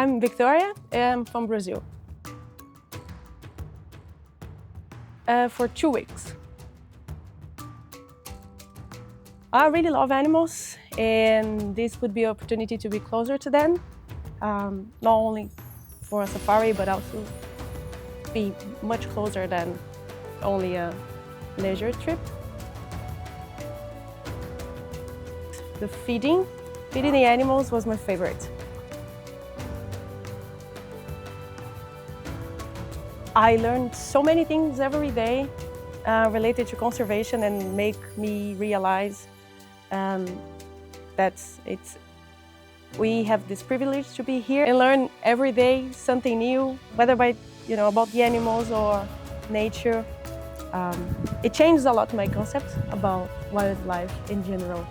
I'm Victoria, I'm from Brazil. For 2 weeks. I really love animals, and this would be an opportunity to be closer to them, not only for a safari, but also be much closer than only a leisure trip. The feeding the animals was my favorite. I learned so many things every day related to conservation and make me realize that we have this privilege to be here and learn every day something new, whether about the animals or nature. It changed a lot my concept about wildlife in general.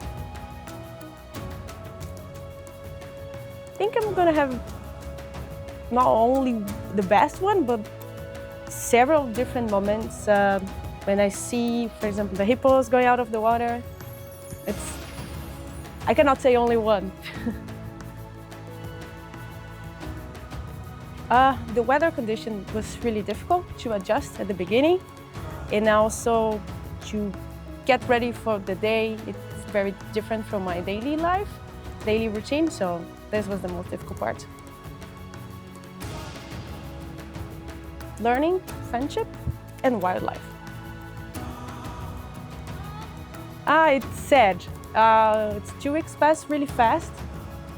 I think I'm gonna have not only the best one, but several different moments when I see, for example, the hippos going out of the water. I cannot say only one. The weather condition was really difficult to adjust at the beginning, and also to get ready for the day. It's very different from my daily routine, so this was the most difficult part. Learning, friendship, and wildlife. It's sad. It's 2 weeks passed really fast.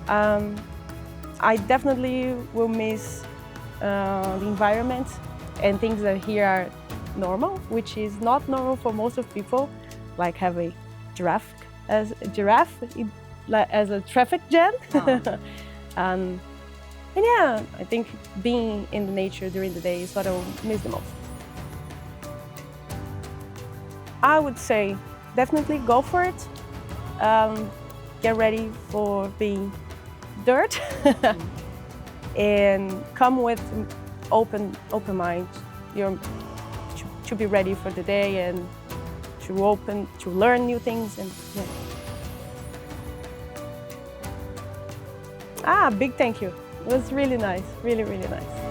I definitely will miss the environment and things that here are normal, which is not normal for most of people, like have a giraffe as a traffic jam. Oh. And yeah, I think being in the nature during the day is what I will miss the most. I would say definitely go for it. Get ready for being dirt and come with open mind. To be ready for the day and to learn new things. And yeah. Big thank you. It was really nice, really, really nice.